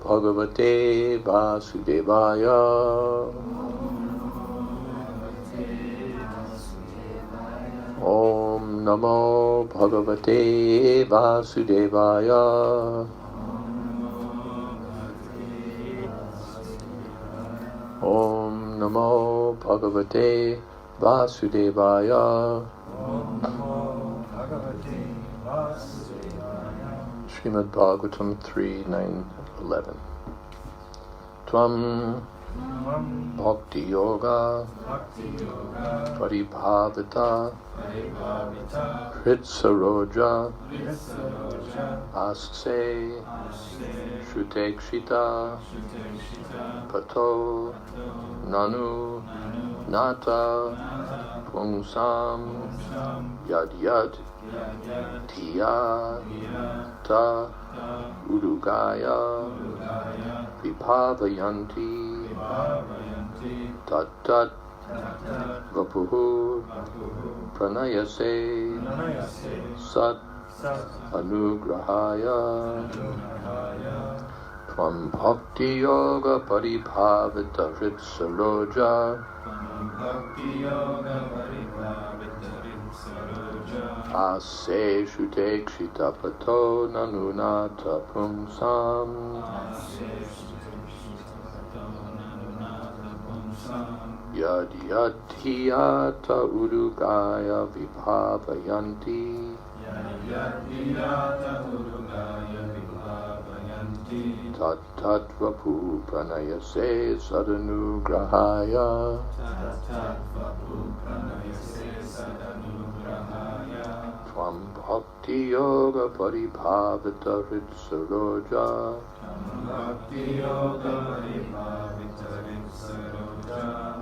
Bhagavate Vasudevaya. Om Namo Bhagavate Vasudevaya. Om Namo Bhagavate Vasudevaya. Srimad Bhagavatam 3:9-11. Tvam Bhakti Yoga Paribhavita Hritsaroja Asce Shrutekshita Pato Nanu Nata Pungsam Yad Yad Tiya Ta Udugaya Vipavayanti Tat Tat Vapuhu Pranayase Sat Anugrahaya Tvam Bhakti Yoga Paribhavita Hritsaroja Ase Shutekshita Pato Nanunata Pumsam Yad Yad Hiyata Urugaya Vibhavayanti Tat Tat Vapu Pranayase Sadanugrahaya Tvam Bhakti Yoga Paribhavita Hritsaroja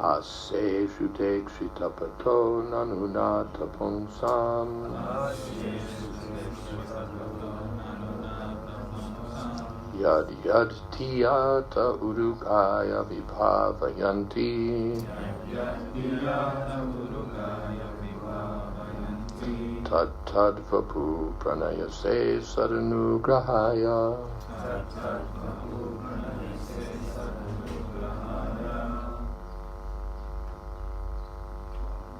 Ase Shutekshita Pato Nanunata Pungsam Yad Yad Tiyata Urugaya Vibhavayanti Tat Tat Vapu Pranayase Sadanugrahaya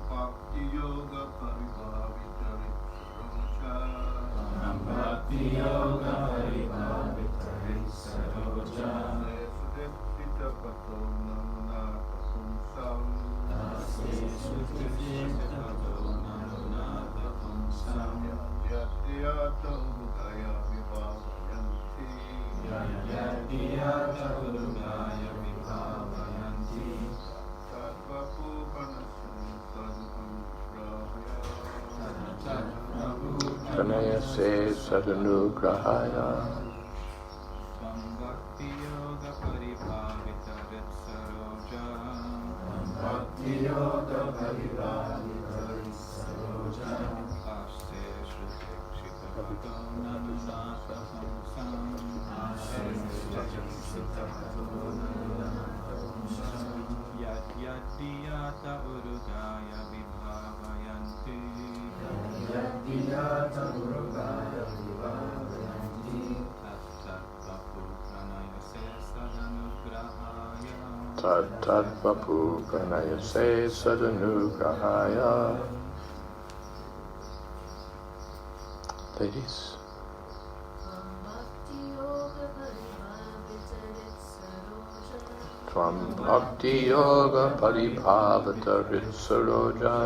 Bhakti Yoga Paribhavita Hritsaroja Sudekshita Pato Nanunata Pumsam Yadyata Udaya Vibhavayanti Tatvapu Pranayase Sadanugrahaya Bhakti Yoga Paribhavita Hritsaroja Aste Shrutekshita Pato Nanunata Pumsam Yad Yad Diyata Urugaya Vibhavayanti Tat Tat Vapu Pranayase Sadanugrahaya. Ladies. Tvam Bhakti Yoga Paribhavita Hritsaroja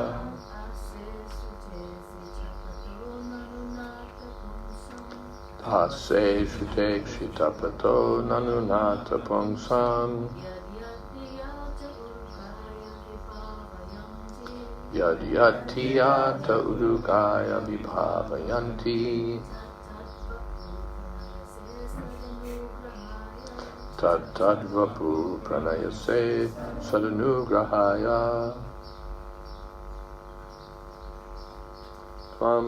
Ase Shutekshita Pato Nanunata Pungsam Yad Yad Tiyata Udugaya Vibhavayanti Tat Tat Vapu Pranayase Sadanugrahaya Tvam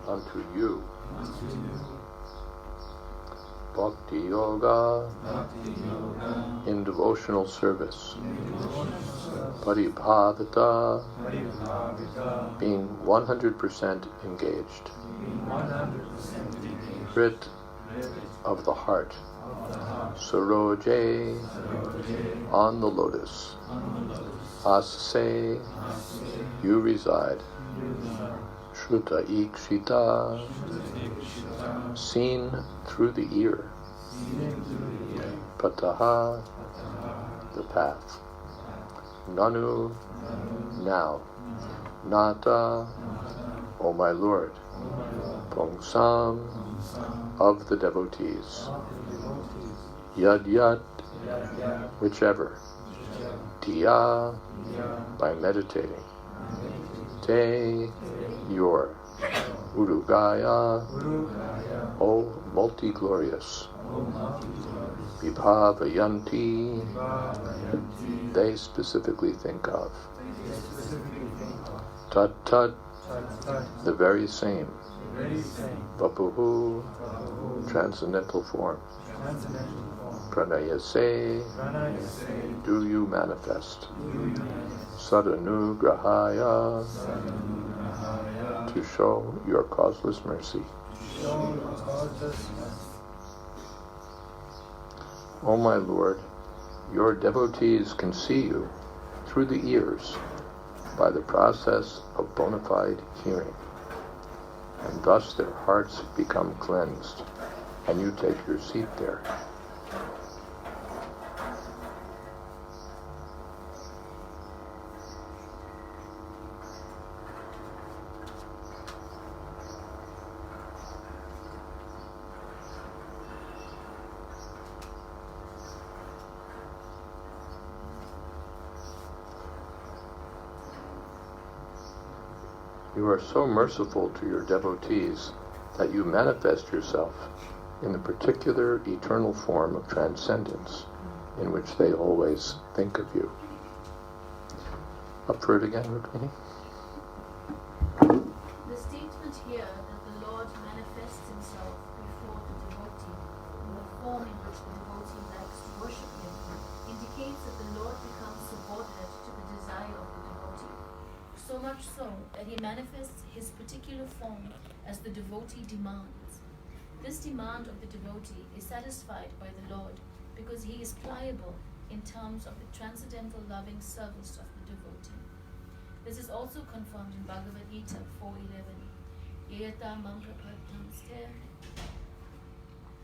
unto you Bhakti Yoga in devotional service Paribhavita being 100% engaged Hrit of the heart. Saroje, on the lotus. Asase, you reside. Shruta ikshita, seen through the ear. Pataha, the path. Nanu, now. Nata, O my Lord. Pongsam, of the devotees. Yad yat, whichever. Diya, by meditating. Te, your. Urugaya, O multi-glorious. Vibhavayanti, they specifically think of. Tat tat, the very same. Vapuhu, transcendental form. Pranayase, do you manifest. Sadanugrahaya, to show your causeless mercy. O my Lord, your devotees can see you through the ears by the process of bona fide hearing, and thus their hearts become cleansed, and you take your seat there. You are so merciful to your devotees that you manifest yourself in the particular eternal form of transcendence in which they always think of you. Up for it again, Rukmini. The statement here that the Lord manifests himself before the devotee in the form in which the devotee likes to worship him indicates that the Lord becomes subordinate to the desire of the devotee. So much so that he manifests his particular form as the devotee demands. This demand of the devotee is satisfied by the Lord because he is pliable in terms of the transcendental loving service of the devotee. This is also confirmed in Bhagavad Gita 4:11. Yayata mam prapadamste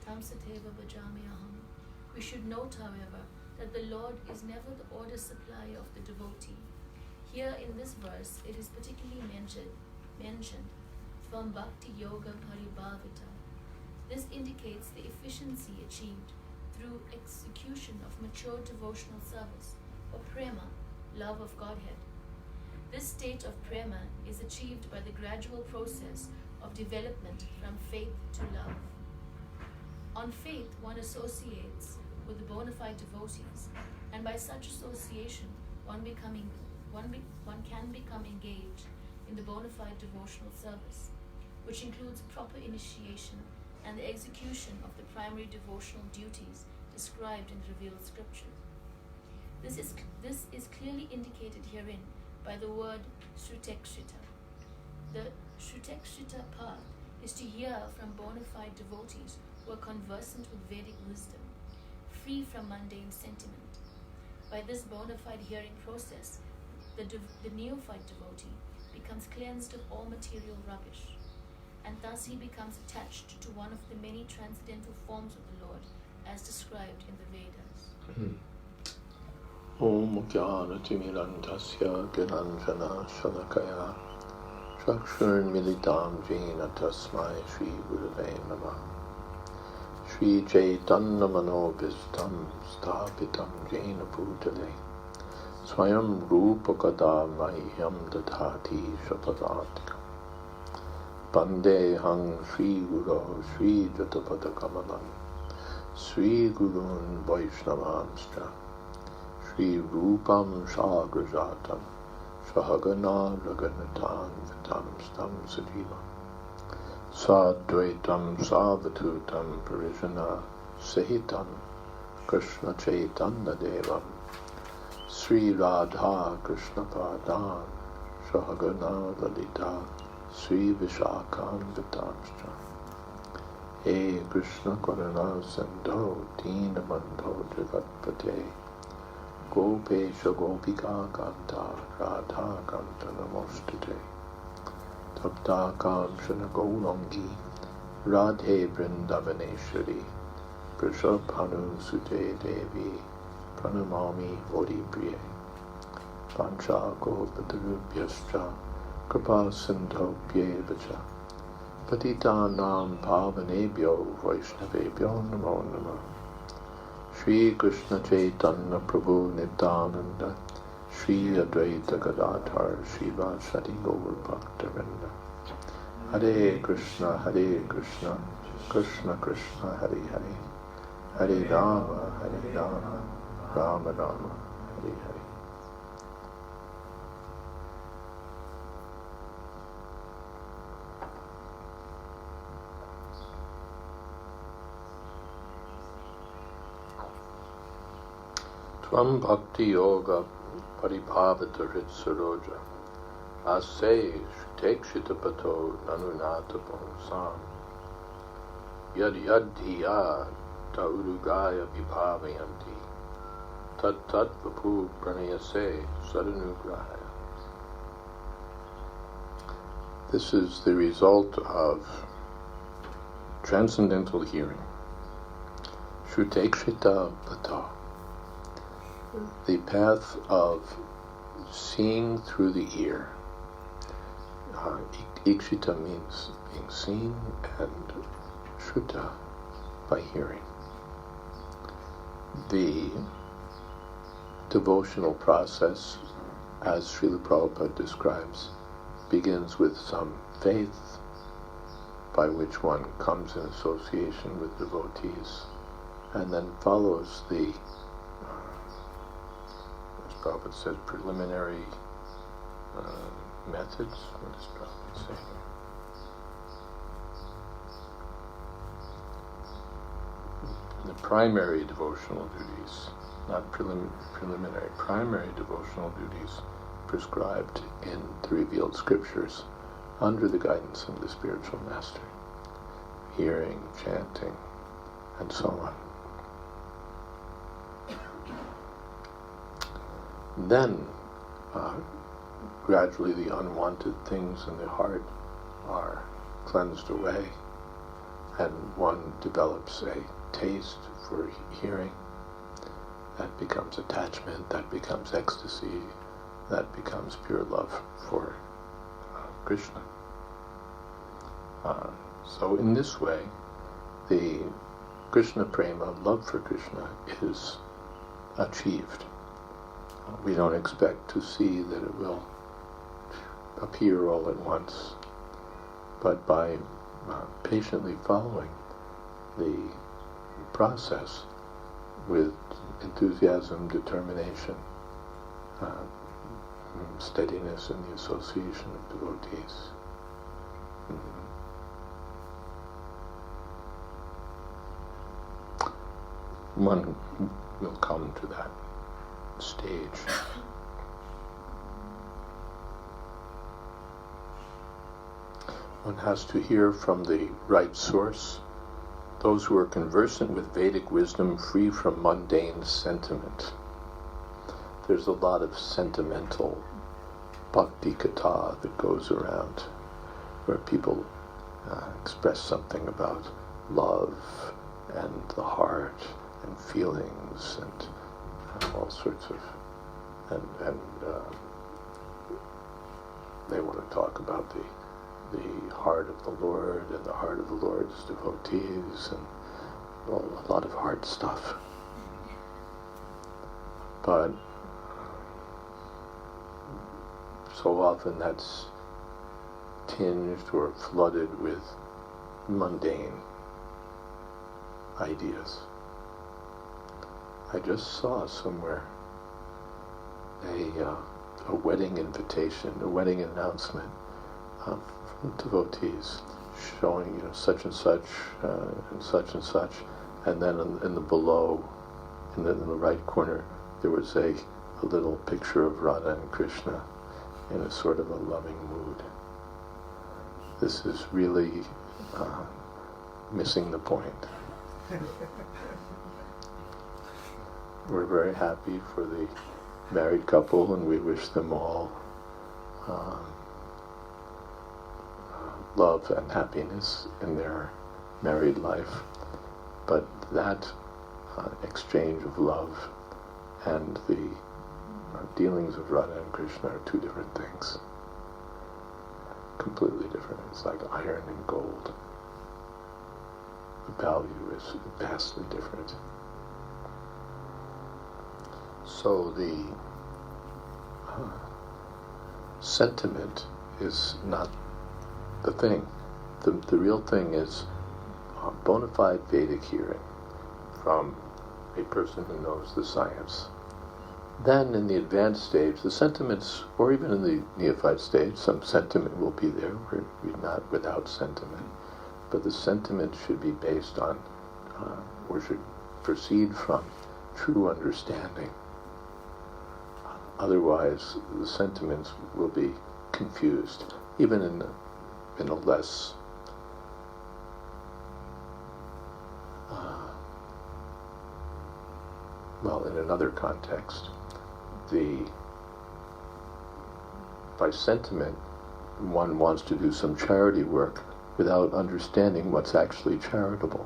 tamsateva bhajamyaham. We should note, however, that the Lord is never the order supplier of the devotee. Here in this verse, it is particularly mentioned from Bhakti Yoga Paribhavita. This indicates the efficiency achieved through execution of mature devotional service, or prema, love of Godhead. This state of prema is achieved by the gradual process of development from faith to love. On faith, one associates with the bona fide devotees, and by such association, one can become engaged in the bona fide devotional service, which includes proper initiation and the execution of the primary devotional duties described in revealed scripture. This is clearly indicated herein by the word Shrutekshita. The Shrutekshita path is to hear from bona fide devotees who are conversant with Vedic wisdom, free from mundane sentiment. By this bona fide hearing process, the neophyte devotee becomes cleansed of all material rubbish, and thus he becomes attached to one of the many transcendental forms of the Lord as described in the Vedas. Om Jnanatimirandasya Gyananjana Shalakaya Chakshurmilitam Jena Tasmai Shri Gurave Namah Shri Chaitanya Manobhistam Sthapitam Jena Bhutale Swayam Rupakada Mahyam Dadhati Shapadartika Bandehang Shri Guru Shri Jatapada Kamalam Sri Gurun Vaishnavanscha Shri Rupam Sagrajatam Sahagana Raghunathan Vitam Stam Sajiva Sadvaitam Savatutam Parijana Sahitam Krishna Chaitanya Devam Sri Radha Krishna Padan Sahagana Lalita Sri Vishakam Vitamscha He Krishna Karuna Sandho Dina Bandho Jagatpate Gopesha Gopika Kanta Radha Kanta Namostate Tapta Kamshana Gaurangi Radhe Vrindavaneshwari Prishabhanu Sute Devi Pranamami Odipriye Pancha Gopatarubhyascha Kripa Sindho Pyevacha Patitanam Pavanebhyo Vaishnavebhyo Namo Namah Shri Krishna Chaitanya Prabhu Nityananda Shri Advaita Gadadhar Shiva Shadi Gaur Bhaktavinda Hare Krishna Krishna Krishna Hare Hare Hare Rama Rama Rama Hare Hare. Tvam Bhakti Yoga Paribhavata Ritsaroja Ase Tekshitapato Nanunata Ponsam Yad Yadhiya Ta Urugaya Vibhavayanti Tat Tat Vapu Pranayase Sadanugrahaya. This is the result of transcendental hearing. Shutekshita Pata, the path of seeing through the ear. Ikshita means being seen, and Shruta by hearing. The devotional process, as Srila Prabhupada describes, begins with some faith by which one comes in association with devotees, and then follows the Prabhupada says preliminary methods. What does Prabhupada say here? The primary devotional duties, not preliminary, primary devotional duties prescribed in the revealed scriptures under the guidance of the spiritual master. Hearing, chanting, and so on. Then, gradually the unwanted things in the heart are cleansed away, and one develops a taste for hearing. That becomes attachment, that becomes ecstasy, that becomes pure love for Krishna. So in this way, the Krishna prema, love for Krishna, is achieved. We don't expect to see that it will appear all at once, but by patiently following the process with enthusiasm, determination, steadiness in the association of devotees. One will come to that stage. One has to hear from the right source, those who are conversant with Vedic wisdom, free from mundane sentiment. There's a lot of sentimental bhakti katha that goes around, where people express something about love and the heart and feelings and all sorts of, and they want to talk about the heart of the Lord and the heart of the Lord's devotees and a lot of hard stuff. But so often that's tinged or flooded with mundane ideas. I just saw somewhere a wedding invitation, a wedding announcement from devotees showing, such and such and such and such, and then in the below, in the right corner, there was a little picture of Radha and Krishna in a sort of a loving mood. This is really missing the point. We're very happy for the married couple, and we wish them all love and happiness in their married life. But that exchange of love and the dealings of Radha and Krishna are two different things. Completely different. It's like iron and gold. The value is vastly different. So the sentiment is not the thing. The real thing is bona fide Vedic hearing from a person who knows the science. Then in the advanced stage, the sentiments, or even in the neophyte stage, some sentiment will be there. We're not without sentiment. But the sentiment should be based on, or should proceed from, true understanding. Otherwise, the sentiments will be confused, even in a less in another context. By sentiment, one wants to do some charity work without understanding what's actually charitable.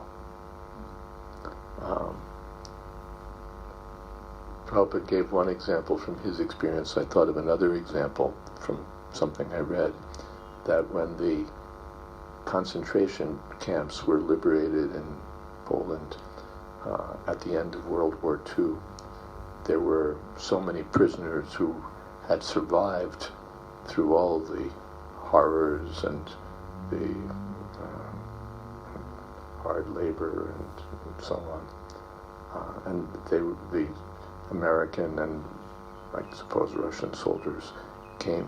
Prabhupada gave one example from his experience. I thought of another example from something I read, that when the concentration camps were liberated in Poland at the end of World War II, there were so many prisoners who had survived through all the horrors and the hard labor and so on. And the American and I suppose Russian soldiers came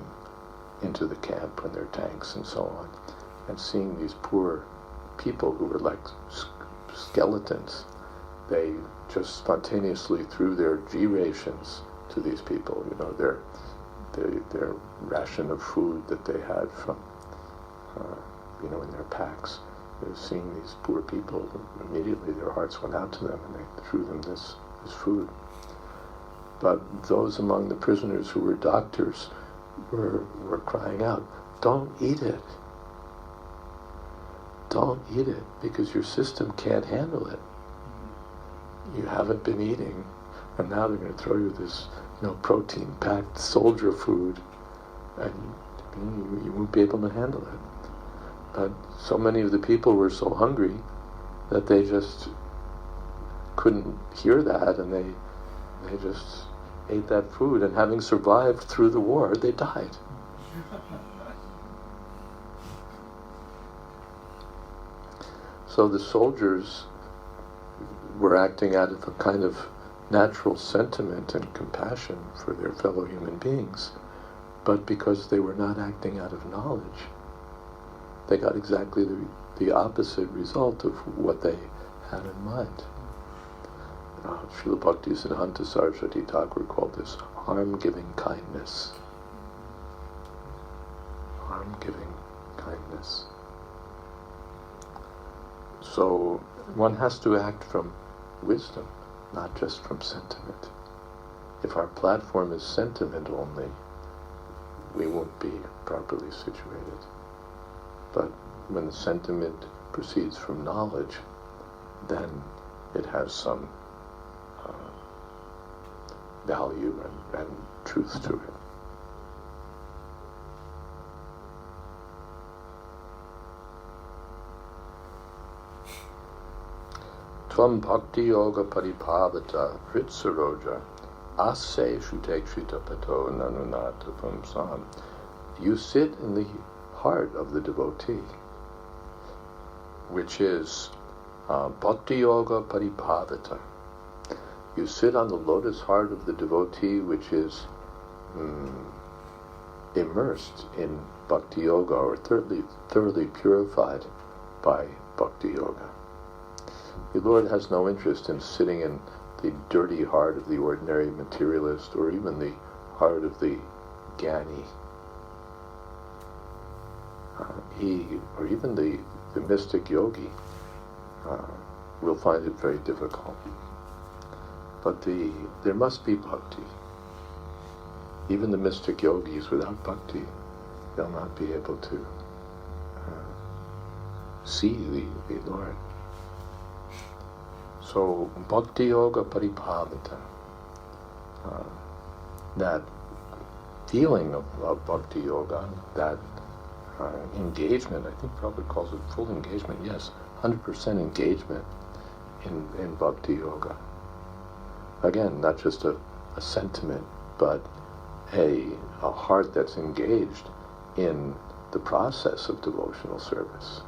into the camp in their tanks and so on. And seeing these poor people who were like skeletons, they just spontaneously threw their G rations to these people, their ration of food that they had from, in their packs. They were seeing these poor people, immediately their hearts went out to them and they threw them this food. But those among the prisoners who were doctors were crying out, "Don't eat it. Don't eat it, because your system can't handle it. You haven't been eating, and now they're going to throw you this, protein-packed soldier food, and you won't be able to handle it." But so many of the people were so hungry that they just couldn't hear that, and they just ate that food, and having survived through the war, they died. So the soldiers were acting out of a kind of natural sentiment and compassion for their fellow human beings, but because they were not acting out of knowledge, they got exactly the opposite result of what they had in mind. Srila Bhaktisiddhanta Saraswati Thakur called this harm-giving kindness. Harm-giving kindness. So one has to act from wisdom, not just from sentiment. If our platform is sentiment only, we won't be properly situated. But when the sentiment proceeds from knowledge, then it has some value and truth to it. Tvam bhakti yoga paripavata hritsaroja asse shutekshita pato nanunata pamsam. You sit in the heart of the devotee, which is bhakti yoga paripavata. You sit on the lotus heart of the devotee, which is immersed in bhakti yoga, or thoroughly purified by bhakti yoga. The Lord has no interest in sitting in the dirty heart of the ordinary materialist, or even the heart of the jnani. Or even the mystic yogi. we'll find it very difficult. But there must be bhakti. Even the mystic yogis, without bhakti, they'll not be able to see the Lord. So, bhakti yoga paribhavata, that feeling of bhakti yoga, that engagement, I think Prabhupada calls it full engagement, yes, 100% engagement in bhakti yoga. Again, not just a sentiment, but a heart that's engaged in the process of devotional service.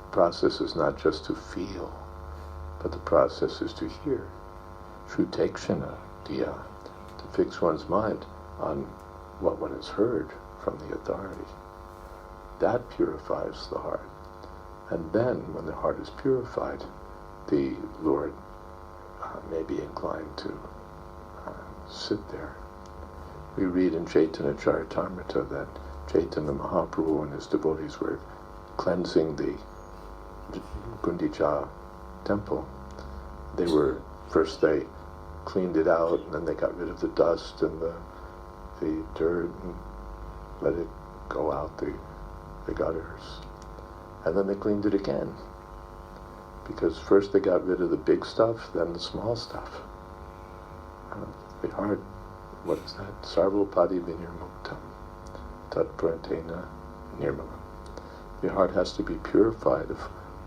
The process is not just to feel, but the process is to hear. Shutekshana diya, to fix one's mind on what one has heard from the authority. That purifies the heart. And then, when the heart is purified, the Lord may be inclined to sit there. We read in Chaitanya Charitamrita that Chaitanya Mahaprabhu and his devotees were cleansing the Gundicha temple. They cleaned it out, and then they got rid of the dust and the dirt and let it go out, the gutters. And then they cleaned it again. Because first they got rid of the big stuff, then the small stuff. The heart, what is that? Sarvopadi vinirmuktam, tat prantena nirmalam. The heart has to be purified of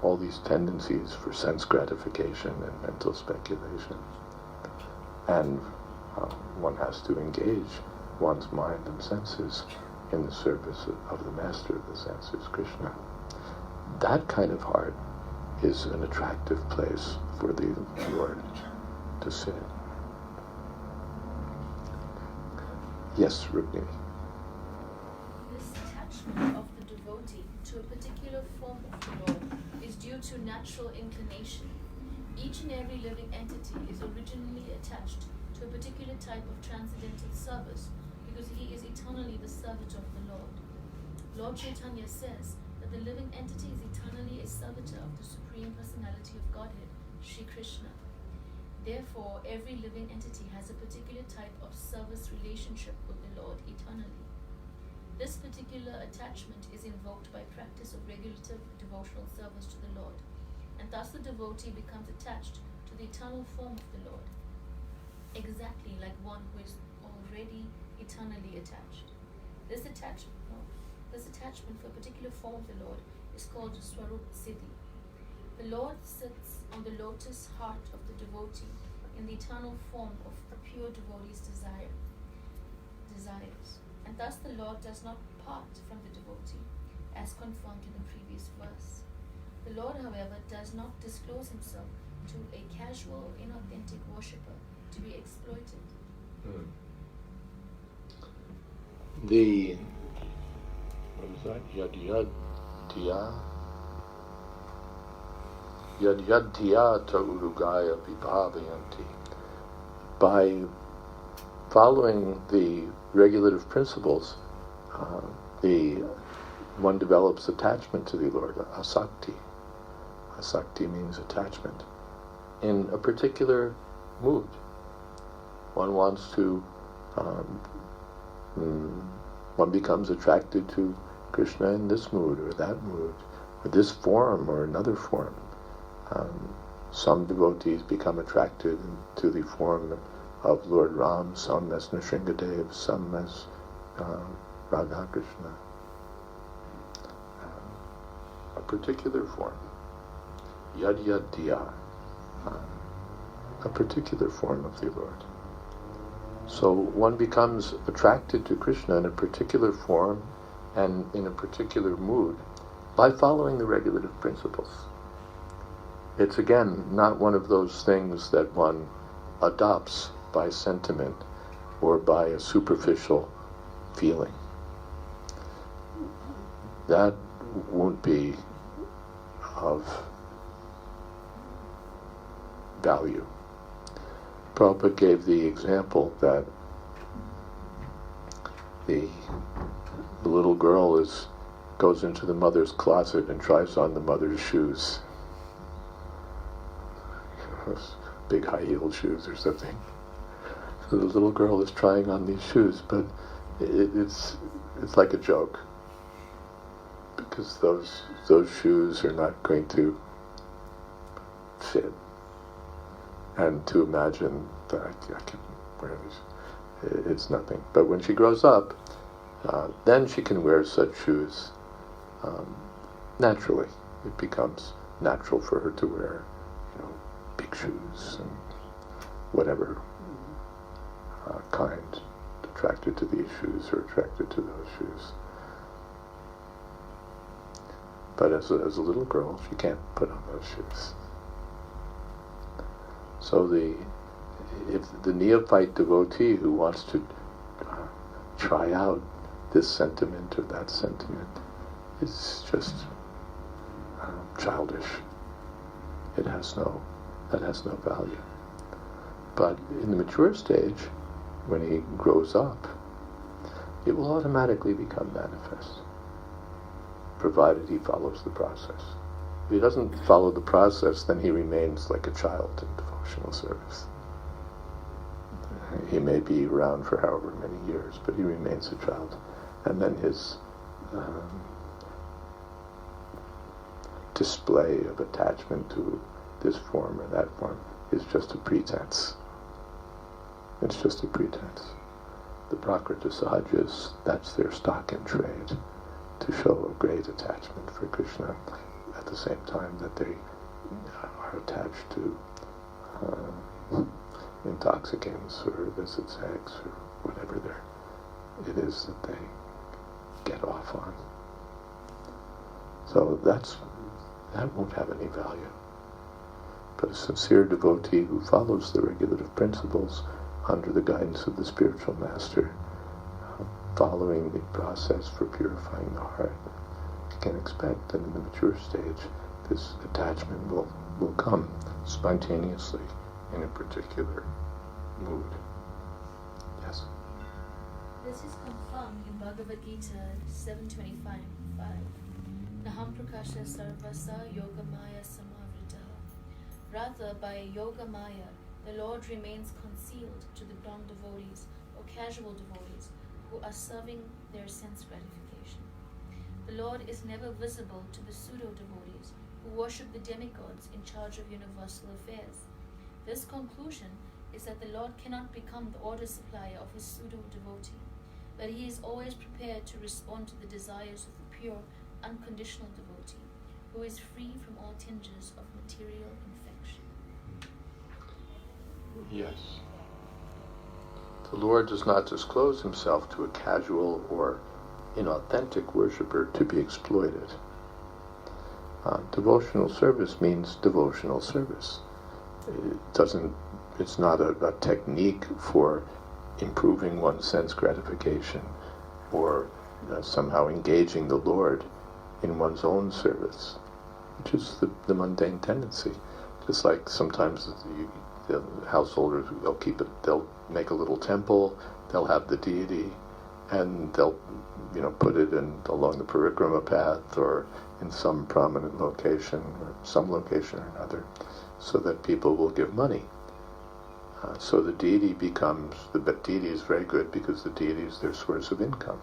all these tendencies for sense gratification and mental speculation. And one has to engage one's mind and senses in the service of the master of the senses, Krishna. That kind of heart is an attractive place for the Lord to sit. Yes, Rukmini. This attachment of the devotee to a particular form of the Lord is due to natural inclination. Each and every living entity is originally attached to a particular type of transcendental service because he is eternally the servant of the Lord. Lord Chaitanya says that the living entity is eternally a servitor of the Supreme Personality of Godhead, Shri Krishna. Therefore, every living entity has a particular type of service relationship with the Lord eternally. This particular attachment is invoked by practice of regulative devotional service to the Lord, and thus the devotee becomes attached to the eternal form of the Lord, exactly like one who is already eternally attached. This attachment for a particular form of the Lord is called Swarup Siddhi. The Lord sits on the lotus heart of the devotee in the eternal form of the pure devotee's desires. And thus the Lord does not part from the devotee, as confirmed in the previous verse. The Lord, however, does not disclose himself to a casual, inauthentic worshipper to be exploited. What is that? Yadyadhyata urugaya vibhavayanti. By following the regulative principles, one develops attachment to the Lord, asakti. Asakti means attachment. In a particular mood. One wants to, one becomes attracted to Krishna in this mood or that mood, or this form or another form. Some devotees become attracted to the form of Lord Ram, some as Nrsingadev, some as Radha Krishna. A particular form, Yadyadya, a particular form of the Lord. So one becomes attracted to Krishna in a particular form and in a particular mood by following the regulative principles. It's again not one of those things that one adopts by sentiment or by a superficial feeling. That won't be of value. Prabhupada gave the example that the little girl goes into the mother's closet and tries on the mother's shoes. those big high-heeled shoes or something. So the little girl is trying on these shoes, but it's like a joke, because those shoes are not going to fit. And to imagine that I can wear these, it's nothing. But when she grows up, then she can wear such shoes naturally. It becomes natural for her to wear, big shoes and whatever kind, attracted to these shoes or attracted to those shoes. But as a little girl, she can't put on those shoes. So if the neophyte devotee who wants to try out this sentiment or that sentiment is just childish. That has no value. But in the mature stage, when he grows up, it will automatically become manifest, provided he follows the process. If he doesn't follow the process, then he remains like a child in devotional service. He may be around for however many years, but he remains a child. And then his display of attachment to this form or that form is just a pretense. It's just a pretense. The Prakrita Sahajas, that's their stock in trade, to show a great attachment for Krishna at the same time that they are attached to intoxicants or illicit sex or whatever it is that they get off on. So that won't have any value. But a sincere devotee who follows the regulative principles under the guidance of the spiritual master, following the process for purifying the heart, can expect that in the mature stage this attachment will come spontaneously in a particular mood. Yes? This is confirmed in Bhagavad Gita 7:25. Naham prakasha sarvasa yogamaya samavritaha. Rather, by yogamaya, the Lord remains concealed to the non-devotees or casual devotees who are serving their sense gratification. The Lord is never visible to the pseudo-devotees who worship the demigods in charge of universal affairs. This conclusion is that the Lord cannot become the order supplier of his pseudo-devotee, but he is always prepared to respond to the desires of the pure, unconditional devotee, who is free from all tinges of material infection. Yes. The Lord does not disclose himself to a casual or inauthentic worshipper to be exploited. Devotional service means devotional service. It's not a technique for improving one's sense gratification or somehow engaging the Lord in one's own service, which is the mundane tendency. Just like sometimes the householders, they'll make a little temple, they'll have the deity, and they'll put it along the parikrama path or in some prominent location or some location or another, so that people will give money. So the deity is very good because the deity is their source of income.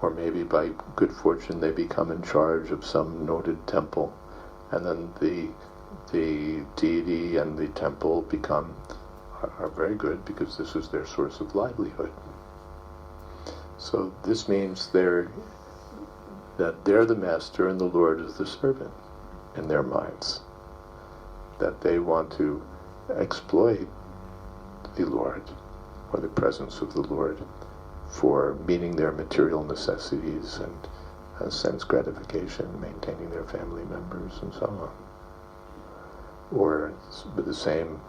Or maybe by good fortune they become in charge of some noted temple, and then the deity and the temple are very good because this is their source of livelihood. So this means that they're the master and the Lord is the servant in their minds. That they want to exploit the Lord or the presence of the Lord for meeting their material necessities and sense gratification, maintaining their family members and so on. Or with the same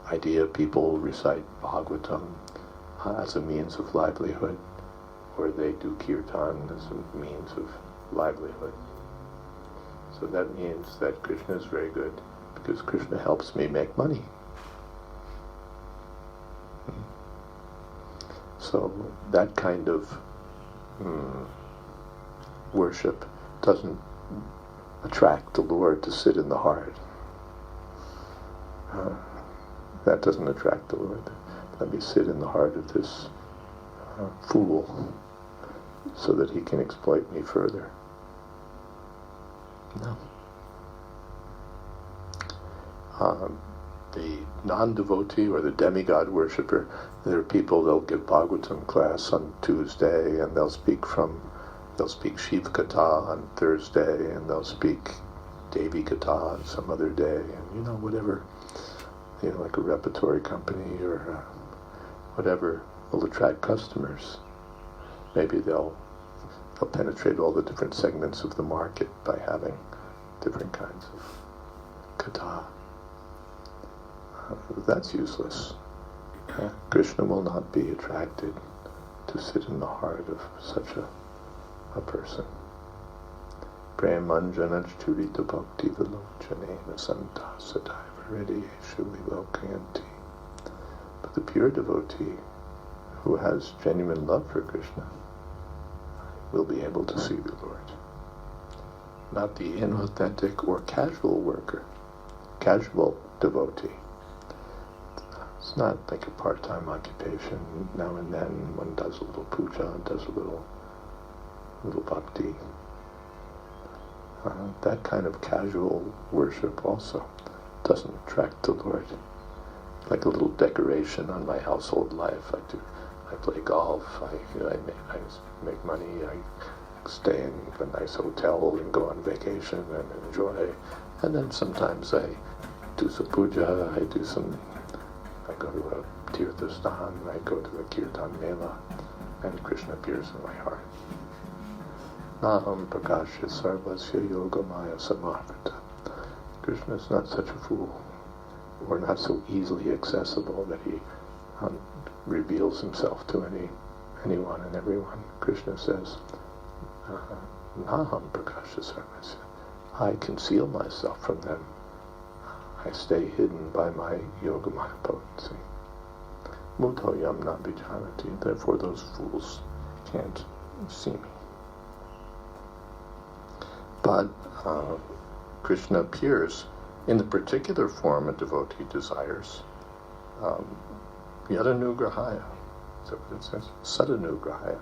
idea, people recite Bhagavatam as a means of livelihood, or they do kirtan as a means of livelihood. So that means that Krishna is very good because Krishna helps me make money. So that kind of worship doesn't attract the Lord to sit in the heart. that doesn't attract the Lord. Let me sit in the heart of this fool so that he can exploit me further. No. The non-devotee or the demigod worshipper, there are people, they'll give Bhagavatam class on Tuesday, and they'll speak Shiv Katha on Thursday, and they'll speak Devi Katha on some other day, and whatever, like a repertory company or whatever will attract customers. Maybe they'll penetrate all the different segments of the market by having different kinds of katha. That's useless. Krishna will not be attracted to sit in the heart of such a person. Premanjana churita bhakti vilochanena santa sadaiva hridayeshu vilokayanti. But the pure devotee who has genuine love for Krishna will be able to see the Lord. Not the inauthentic or casual worker, casual devotee. It's not like a part-time occupation. Now and then one does a little puja, does a little bhakti. That kind of casual worship also doesn't attract the Lord. Like a little decoration on my household life. I play golf. I make money. I stay in a nice hotel and go on vacation and enjoy. And then sometimes I do some puja. I go to a tirtha sthan. I go to a kirtan mela, and Krishna appears in my heart. Naham prakasya sarvasya yogamaya samarvata. Krishna is not such a fool, or not so easily accessible that he reveals himself to anyone and everyone. Krishna says, Naham prakasya sarvasya. I conceal myself from them. I stay hidden by my yogamaya potency. Mudhoyam na vijanati. Therefore those fools can't see me. But Krishna appears in the particular form a devotee desires. Yadanugrahaya. Is that what it says? Sadanugrahaya.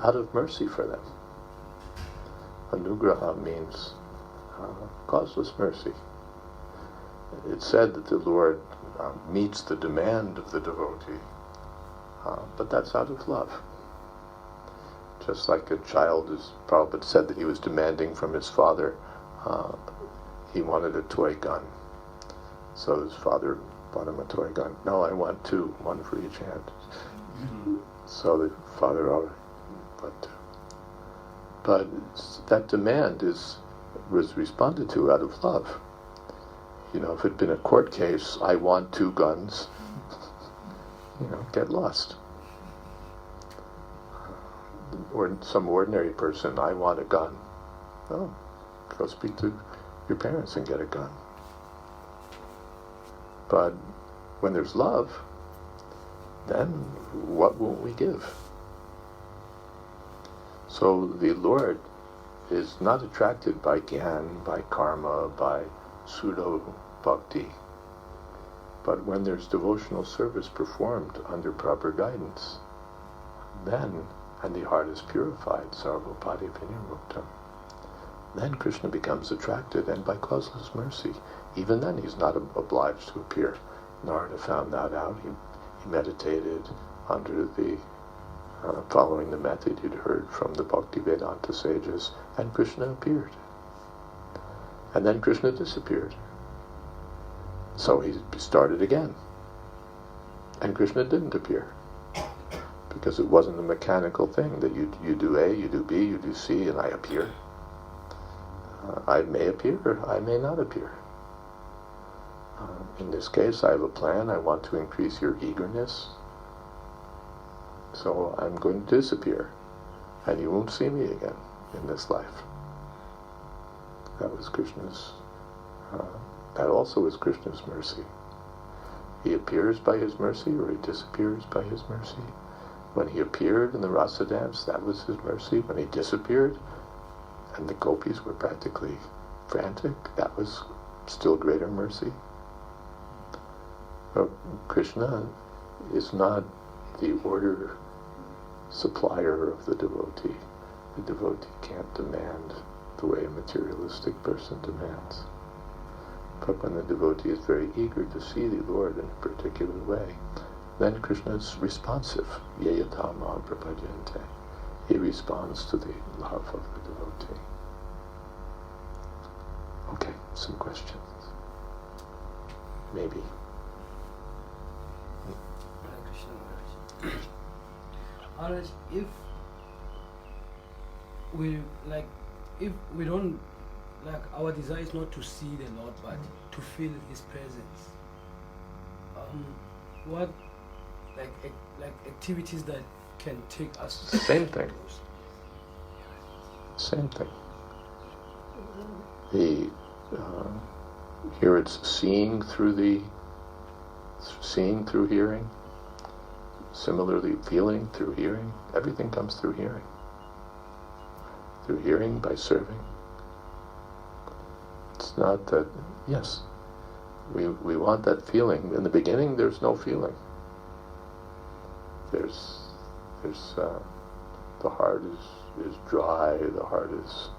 Out of mercy for them. Anugraha means causeless mercy. It's said that the Lord meets the demand of the devotee, but that's out of love. Just like a child, as Prabhupada said that he was demanding from his father, he wanted a toy gun. So his father bought him a toy gun. No, I want two, one for each hand. Mm-hmm. So the father, all right, but that demand was responded to out of love. If it had been a court case, I want two guns, get lost. Or some ordinary person, I want a gun. Oh, go speak to your parents and get a gun. But when there's love, then what won't we give? So the Lord is not attracted by gyan, by karma, by pseudo-bhakti. But when there's devotional service performed under proper guidance, then, and the heart is purified, sarvopati vinimuktam, then Krishna becomes attracted, and by causeless mercy, even then he's not obliged to appear. Narada found that out. He meditated under the following the method he'd heard from the Bhakti Vedanta sages, and Krishna appeared. And then Krishna disappeared. So he started again. And Krishna didn't appear. Because it wasn't a mechanical thing that you do A, you do B, you do C, and I appear. I may appear, I may not appear. In this case, I have a plan. I want to increase your eagerness. So I'm going to disappear. And you won't see me again in this life. That was Krishna's, that also is Krishna's mercy. He appears by his mercy, or he disappears by his mercy. When he appeared in the rasa dance, that was his mercy. When he disappeared, and the gopis were practically frantic, that was still greater mercy. Well, Krishna is not the order supplier of the devotee. The devotee can't demand the way a materialistic person demands. But when the devotee is very eager to see the Lord in a particular way, then Krishna is responsive. Jayadvaita prapadyante. He responds to the love of the devotee. Okay, some questions. Maybe. Hare Krishna Maharaj. Maharaj, if we don't, like, our desire is not to see the Lord but to feel His presence, what like activities that can take us Same thing. Same thing. Here it's seeing through hearing. Similarly, feeling through hearing. Everything comes through hearing. Through hearing, by serving. It's not that, yes, we want that feeling. In the beginning, there's no feeling. There's the heart is dry, the heart is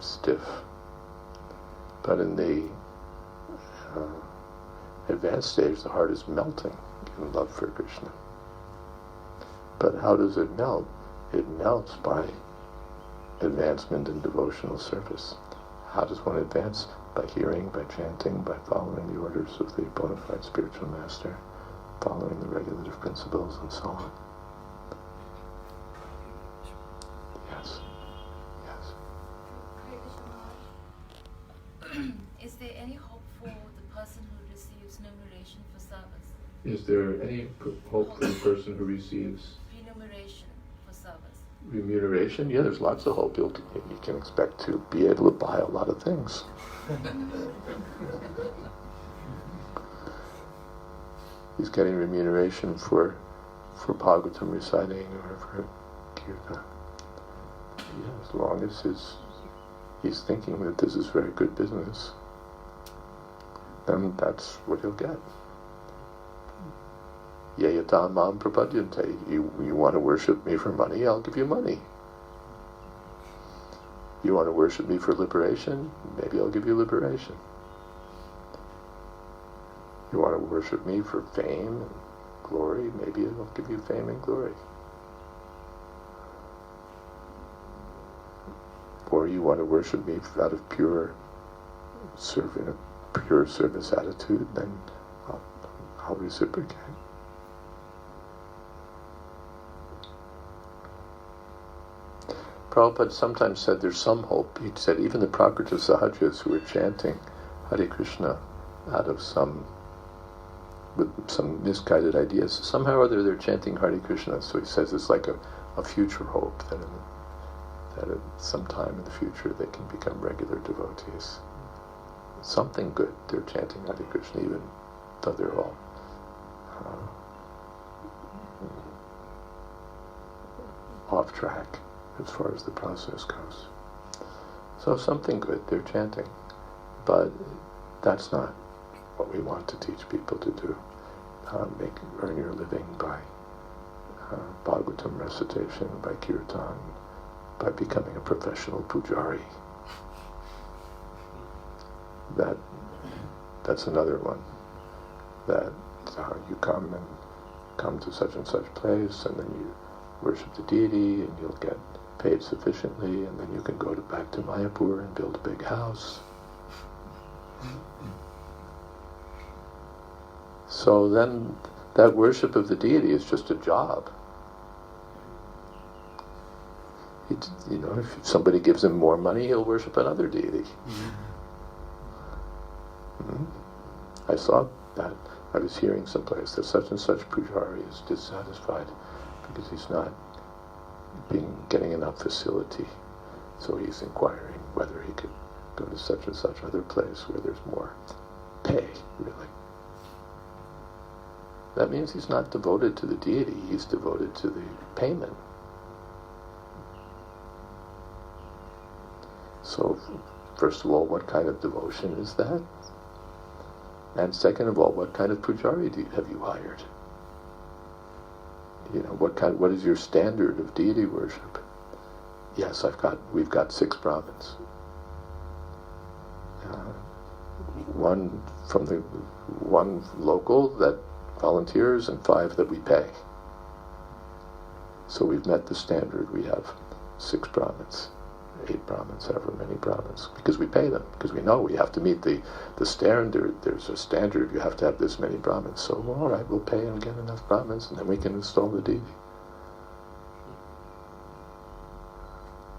stiff. But in the advanced stage, the heart is melting in love for Krishna. But how does it melt? It melts by advancement in devotional service. How does one advance? By hearing, by chanting, by following the orders of the bona fide spiritual master, following the regulative principles, and so on. Yes. Yes. Hare Krishna Maharaj. Is there any hope for the person who receives remuneration for service? Is there any hope for the person who receives Remuneration for service. remuneration? Yeah, there's lots of hope. You can expect to be able to buy a lot of things. He's getting remuneration for Bhagavatam reciting or for Kirtan. Yeah, as long as he's thinking that this is very good business, then that's what he'll get. Jayadvaita mam prapadyante. You want to worship me for money, I'll give you money. You want to worship me for liberation, maybe I'll give you liberation. You want to worship me for fame and glory, maybe I'll give you fame and glory. Or you want to worship me out of pure service attitude, then I'll reciprocate. Prabhupada sometimes said there's some hope. He said even the Prakrita Sahajas who were chanting Hare Krishna with some misguided ideas, somehow or other they're chanting Hare Krishna. So he says it's like a future hope that at some time in the future they can become regular devotees. Something good. They're chanting Hare Krishna even though they're all off track as far as the process goes. So something good, they're chanting. But that's not what we want to teach people to do. Earn your living by Bhagavatam recitation, by Kirtan, by becoming a professional pujari. That's another one. That you come to such and such place, and then you worship the deity, and you'll get paid sufficiently, and then you can go back to Mayapur and build a big house. So then that worship of the deity is just a job. If somebody gives him more money, he'll worship another deity. I saw that. I was hearing someplace that such and such pujari is dissatisfied because he's not getting enough facility. So he's inquiring whether he could go to such and such other place where there's more pay, really. That means he's not devoted to the deity, he's devoted to the payment. So, first of all, what kind of devotion is that? And second of all, what kind of pujari have you hired? What is your standard of deity worship? Yes, we've got 6 Brahmins. One local that volunteers and 5 that we pay. So we've met the standard. We have 6 Brahmins, 8 Brahmins, however many Brahmins, because we pay them, because we know we have to meet the standard. There's a standard, you have to have this many Brahmins. So, all right, we'll pay and get enough Brahmins, and then we can install the deity.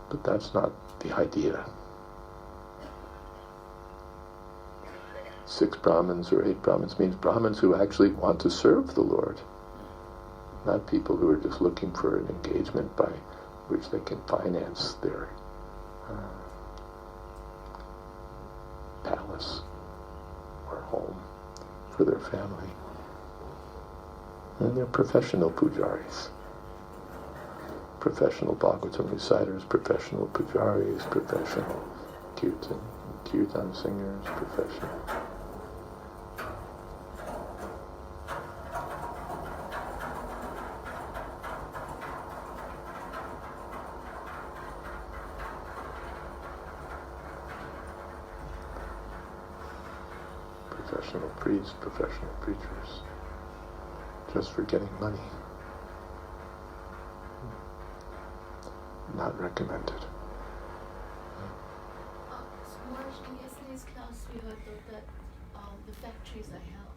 But that's not the idea. 6 Brahmins or 8 Brahmins means Brahmins who actually want to serve the Lord, not people who are just looking for an engagement by which they can finance their palace or home for their family. And they're professional pujaris, professional Bhagavatam reciters, professional pujaris, professional kirtan singers, professional. Professional priests, professional preachers, just for getting money. Not recommended. So Marge, in yesterday's class we heard that the factories are hell.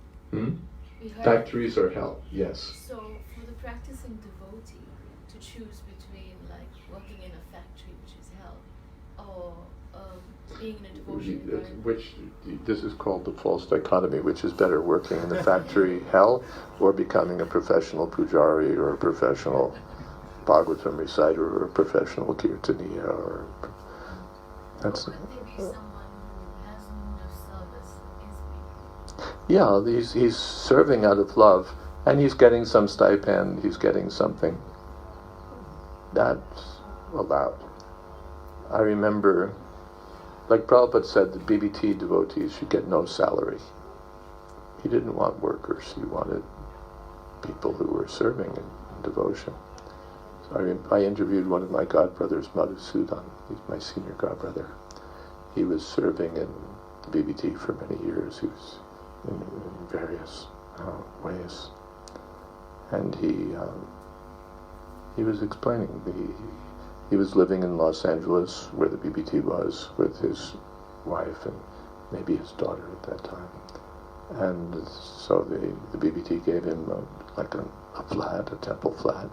We heard Factories are hell, yes. So for the practicing devotee to choose between like working in a factory, which is hell, or being in a devotional environment. Which, this is called the false dichotomy, which is better, working in the factory hell or becoming a professional pujari or a professional Bhagavatam reciter or a professional kirtaniya or... That's... Or could there be someone who has mood of service, Yeah, he's serving out of love and he's getting some stipend, he's getting something. That's allowed. I remember, like Prabhupada said, the BBT devotees should get no salary. He didn't want workers, he wanted people who were serving in devotion. So I interviewed one of my godbrothers, Madhusudan. He's my senior godbrother. He was serving in the BBT for many years. He was in various ways. And he was explaining he was living in Los Angeles, where the BBT was, with his wife and maybe his daughter at that time. And so the BBT gave him a flat, a temple flat,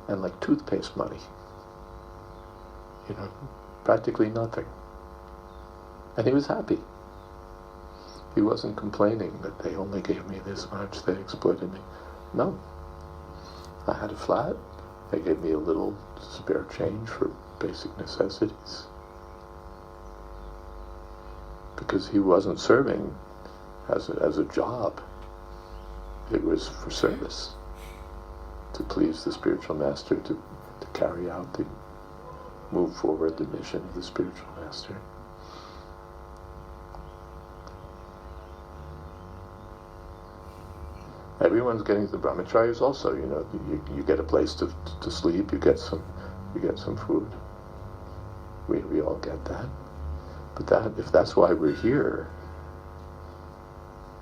and like toothpaste money. Practically nothing. And he was happy. He wasn't complaining that they only gave me this much, they exploited me. No. I had a flat. They gave me a little spare change for basic necessities. Because he wasn't serving as a job. It was for service. To please the spiritual master, to carry out move forward the mission of the spiritual master. Everyone's getting the brahmacharis also. You get a place to sleep. You get some food. We all get that. But if that's why we're here,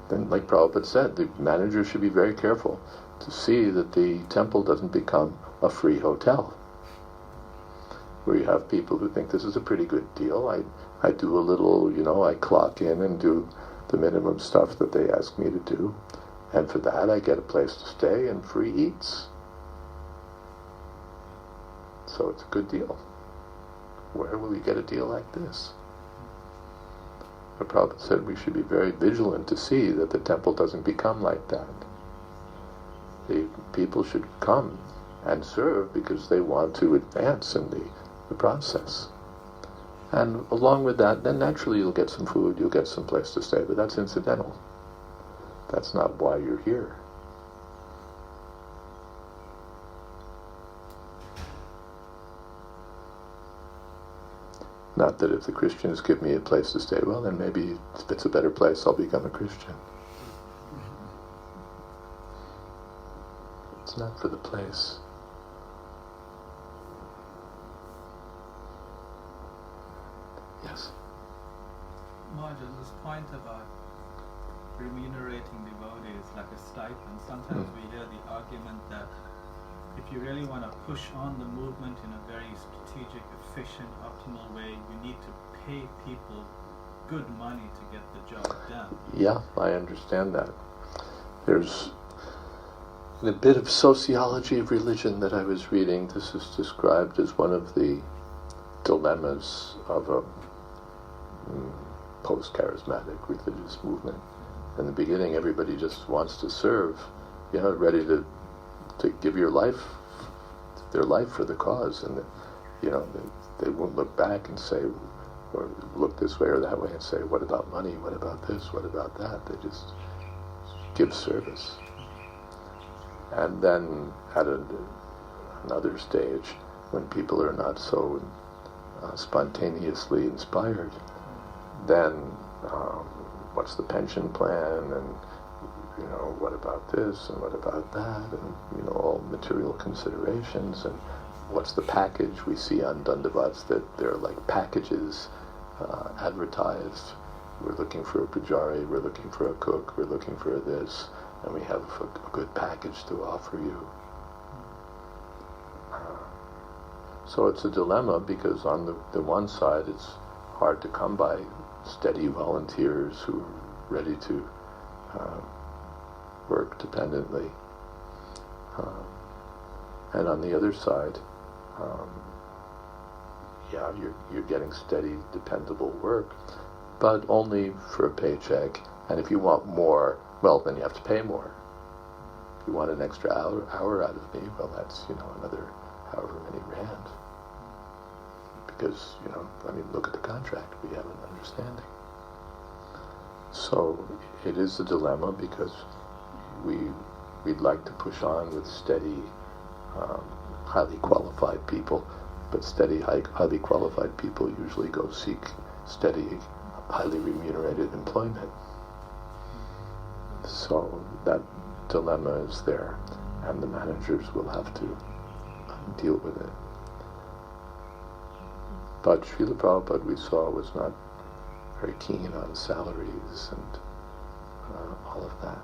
then, like Prabhupada said, the manager should be very careful to see that the temple doesn't become a free hotel, where you have people who think this is a pretty good deal. I do a little, I clock in and do the minimum stuff that they ask me to do. And for that, I get a place to stay and free eats. So it's a good deal. Where will you get a deal like this? The Prabhupada said we should be very vigilant to see that the temple doesn't become like that. The people should come and serve because they want to advance in the process. And along with that, then naturally you'll get some food, you'll get some place to stay, but that's incidental. That's not why you're here. Not that if the Christians give me a place to stay, well then maybe if it's a better place I'll become a Christian. It's not for the place. Yes. Maharaj, this point about remunerating devotees like a stipend, sometimes we hear the argument that if you really want to push on the movement in a very strategic, efficient, optimal way, you need to pay people good money to get the job done. Yeah, I understand that. There's in a bit of sociology of religion that I was reading, this is described as one of the dilemmas of a post-charismatic religious movement. In the beginning, everybody just wants to serve, ready to give their life for the cause, and they won't look back and say, or look this way or that way and say, what about money, what about this, what about that? They just give service. And then at another stage, when people are not so spontaneously inspired, then what's the pension plan, and what about this and what about that, and all material considerations, and what's the package we see on Dandavats, that they're like packages advertised. We're looking for a pujari, we're looking for a cook, we're looking for this, and we have a good package to offer you. So it's a dilemma, because on the one side it's hard to come by steady volunteers who are ready to work dependently. And on the other side, you're getting steady, dependable work, but only for a paycheck. And if you want more, well, then you have to pay more. If you want an extra hour out of me, well, that's, another however many rand. Because, look at the contract. We have an understanding. So it is a dilemma, because we'd like to push on with steady, highly qualified people, but steady, highly qualified people usually go seek steady, highly remunerated employment. So that dilemma is there, and the managers will have to deal with it. But Srila Prabhupada, we saw, was not very keen on salaries and all of that.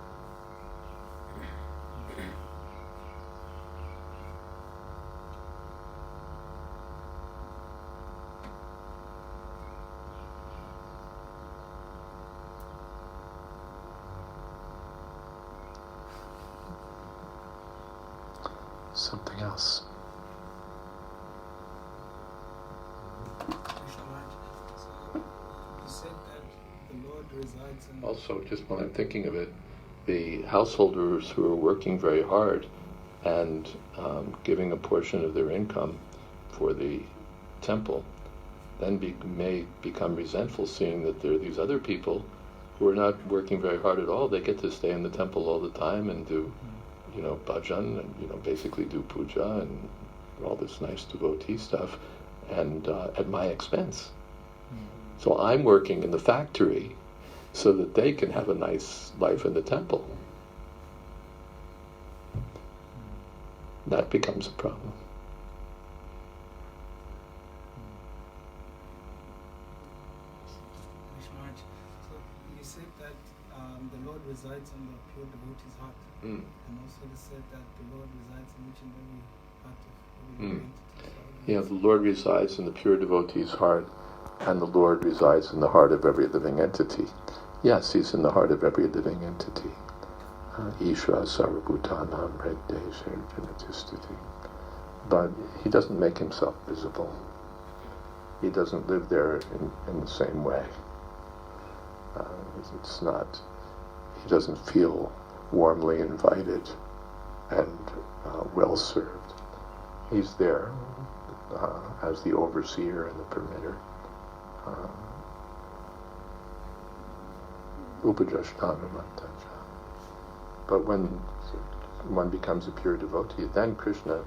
Something else. Also, just when I'm thinking of it, the householders who are working very hard and giving a portion of their income for the temple, then may become resentful, seeing that there are these other people who are not working very hard at all. They get to stay in the temple all the time and do, bhajan, and basically do puja and all this nice devotee stuff, and at my expense. So I'm working in the factory so that they can have a nice life in the temple. That becomes a problem. So you said that the Lord resides in the pure devotee's heart, and also you said that the Lord resides in each and every part of every entity. Yeah, the Lord resides in the pure devotee's heart, and the Lord resides in the heart of every living entity. Yes, He's in the heart of every living entity. Ishra sarvabhutanam redde sherjanatistiti. But He doesn't make Himself visible. He doesn't live there in the same way. It's not. He doesn't feel warmly invited and well served. He's there as the overseer and the permitter. Upajashtanamataja. But when one becomes a pure devotee, then Krishna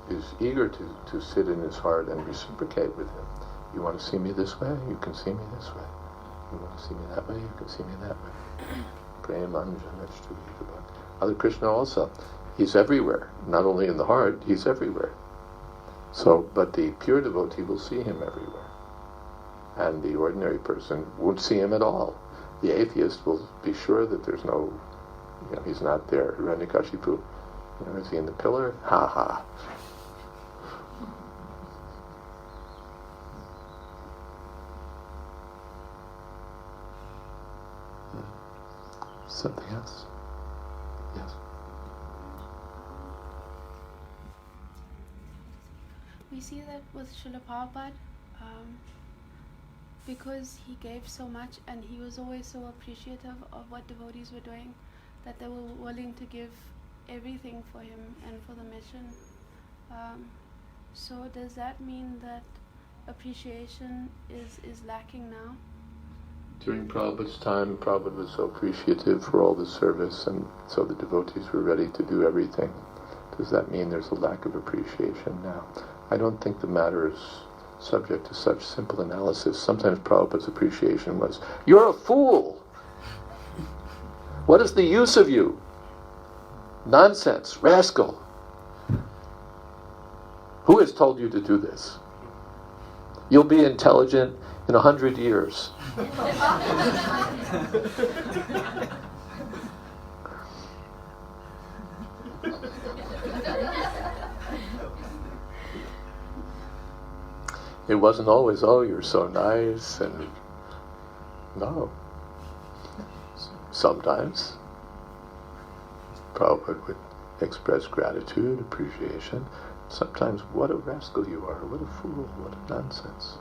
is eager to sit in his heart and reciprocate with him. You want to see me this way? You can see me this way. You want to see me that way? You can see me that way. Premanjanachtu. Other Krishna also, He's everywhere. Not only in the heart, he's everywhere. So, but the pure devotee will see him everywhere. And the ordinary person won't see him at all. The atheist will be sure that there's no, he's not there. Hiranyakashipu, is he in the pillar? Ha ha. Something else? Yes. We see that with Srila Prabhupada, because he gave so much and he was always so appreciative of what devotees were doing, that they were willing to give everything for him and for the mission. So does that mean that appreciation is lacking now? During Prabhupada's time, Prabhupada was so appreciative for all the service, and so the devotees were ready to do everything. Does that mean there's a lack of appreciation now? I don't think the matter is subject to such simple analysis. Sometimes Prabhupada's appreciation was, "You're a fool! What is the use of you? Nonsense, rascal! Who has told you to do this? You'll be intelligent in 100 years." It wasn't always, "Oh, you're so nice," and no. Sometimes Prabhupada would express gratitude, appreciation. Sometimes, "What a rascal you are, what a fool, what a nonsense."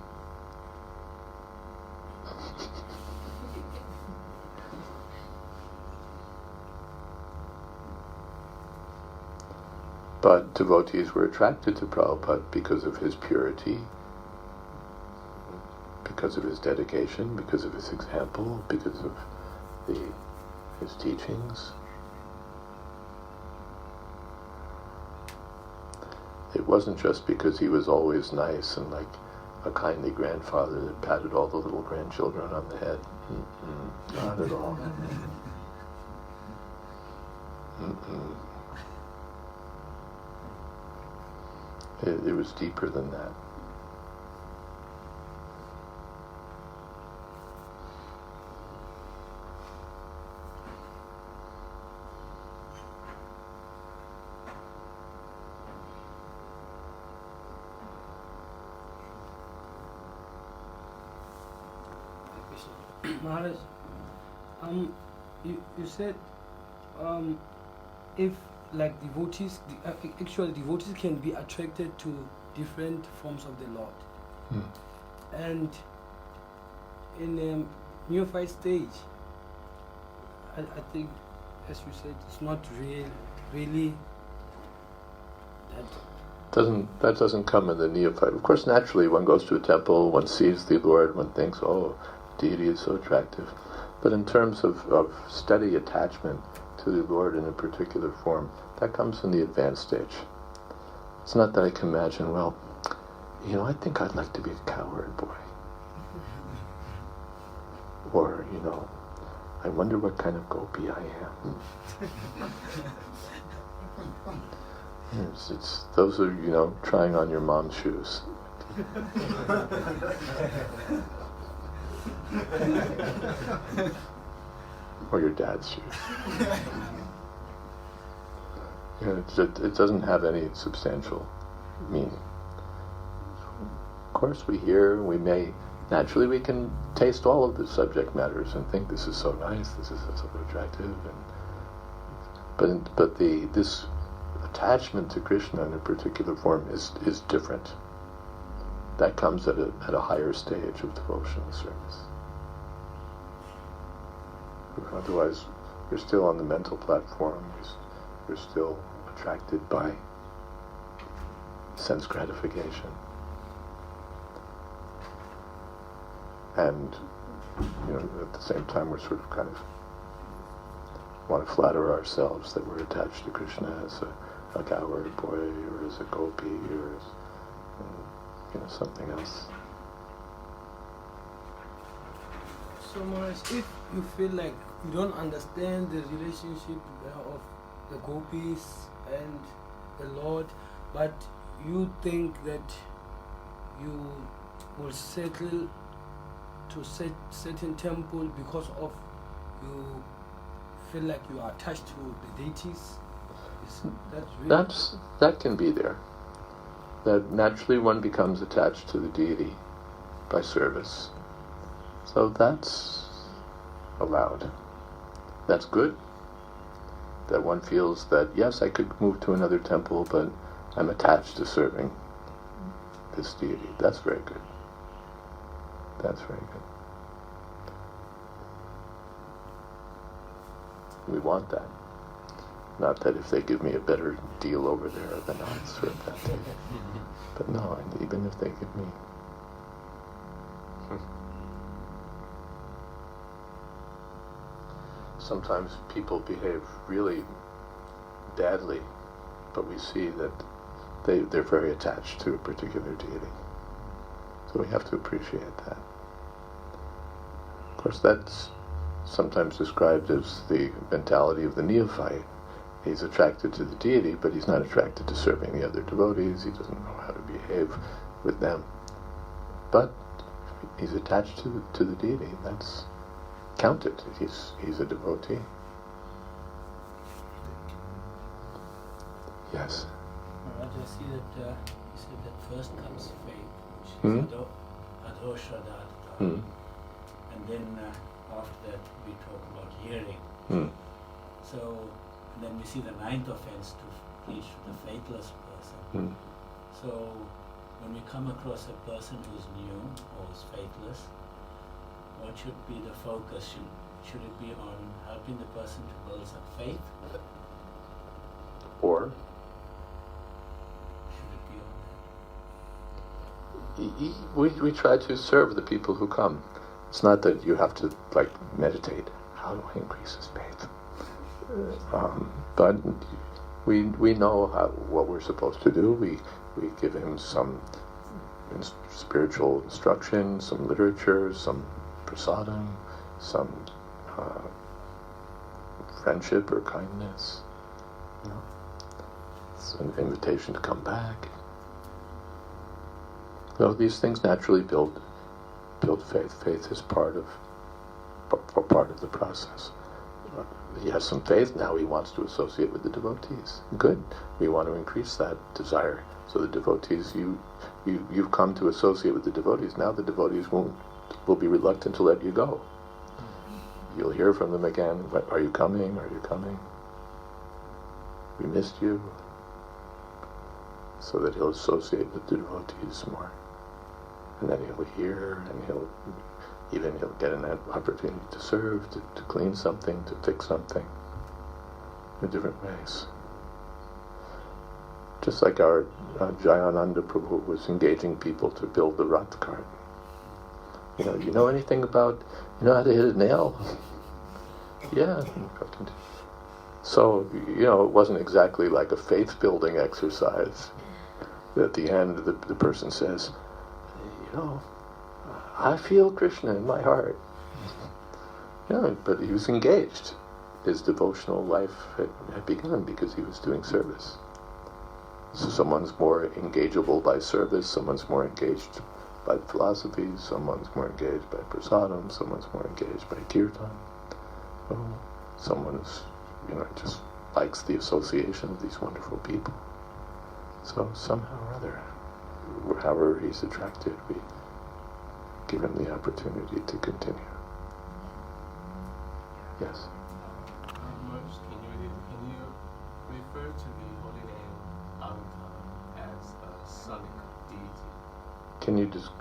But devotees were attracted to Prabhupada because of his purity, because of his dedication, because of his example, because of his teachings. It wasn't just because he was always nice and like a kindly grandfather that patted all the little grandchildren on the head. Not at all. It was deeper than that. Maharaj, you said if like devotees, actually devotees can be attracted to different forms of the Lord. And in a neophyte stage, I think, as you said, it's not really that. That doesn't come in the neophyte. Of course, naturally, one goes to a temple, one sees the Lord, one thinks, "Oh, deity is so attractive." But in terms of steady attachment to the Lord in a particular form, that comes in the advanced stage. It's not that I can imagine, well, I think I'd like to be a cowherd boy. Or, I wonder what kind of gopi I am. It's those are, trying on your mom's shoes. Or your dad's shoes. It doesn't have any substantial meaning. Of course, we hear, naturally we can taste all of the subject matters and think this is so nice, this is so attractive, but this attachment to Krishna in a particular form is different. That comes at a higher stage of devotional service. Otherwise, we're still on the mental platform. We're still attracted by sense gratification. And, at the same time, we're sort of kind of want to flatter ourselves that we're attached to Krishna as a cowherd boy, or as a gopi, or as, something else. So Maharaj, if you feel like you don't understand the relationship of the gopis and the Lord, but you think that you will settle to certain temple because of you feel like you are attached to the deities? That can be there. That naturally one becomes attached to the deity by service. So that's allowed. That's good. That one feels that, yes, I could move to another temple, but I'm attached to serving this deity. That's very good. That's very good. We want that. Not that if they give me a better deal over there, then I'll serve that deity. But no, even if they give me... Sometimes people behave really badly, but we see that they're very attached to a particular deity. So we have to appreciate that. Of course, that's sometimes described as the mentality of the neophyte. He's attracted to the deity, but he's not attracted to serving the other devotees. He doesn't know how to behave with them. But he's attached to the deity. That's counted. He's a devotee. Yes. I just see that you said that first comes faith, which is adosha. And then after that we talk about hearing. So, and then we see the ninth offense to preach to the faithless person. So when we come across a person who's new or is faithless, what should be the focus? Should it be on helping the person to build some faith? Or should it be on that? we try to serve the people who come. It's not that you have to meditate. How do I increase his faith? But we know what we're supposed to do. We give him some spiritual instruction, some literature, some prasadam, some friendship or kindness. It's an invitation to come back. So these things naturally build faith. Faith is part of the process. He has some faith, now he wants to associate with the devotees. Good. We want to increase that desire. So the devotees, you've come to associate with the devotees, now the devotees will be reluctant to let you go. You'll hear from them again, are you coming? Are you coming? We missed you. So that he'll associate with the devotees more. And then he'll hear, and he'll get an opportunity to serve, to clean something, to fix something in different ways. Just like our Jayananda Prabhu was engaging people to build the Rath cart. You know anything about, how to hit a nail? Yeah. So, it wasn't exactly like a faith-building exercise. At the end, the person says, I feel Krishna in my heart. But he was engaged. His devotional life had begun because he was doing service. So someone's more engageable by service, someone's more engaged by philosophy, someone's more engaged by prasadam, someone's more engaged by kirtan. Someone's, just likes the association of these wonderful people. So somehow or other, however he's attracted, we give him the opportunity to continue. Yes? Can you refer to the holy name Avatar as a sonic deity? Can you just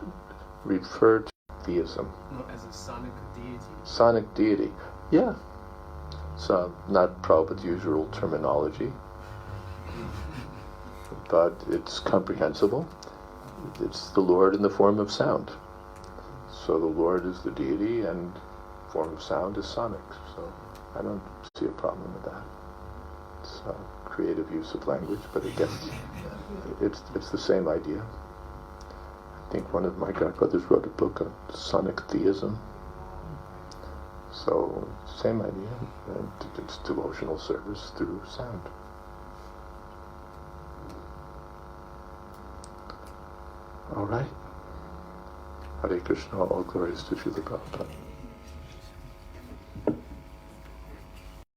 refer to theism? No, as a sonic deity. Sonic deity. Yeah. So not Prabhupada's usual terminology, but it's comprehensible. It's the Lord in the form of sound. So the Lord is the deity, and form of sound is sonic. So I don't see a problem with that. It's a creative use of language, but again, it's the same idea. I think one of my godbrothers wrote a book on sonic theism. So, same idea. It's devotional service through sound. All right. Hare Krishna, all glories to Srila Prabhupada.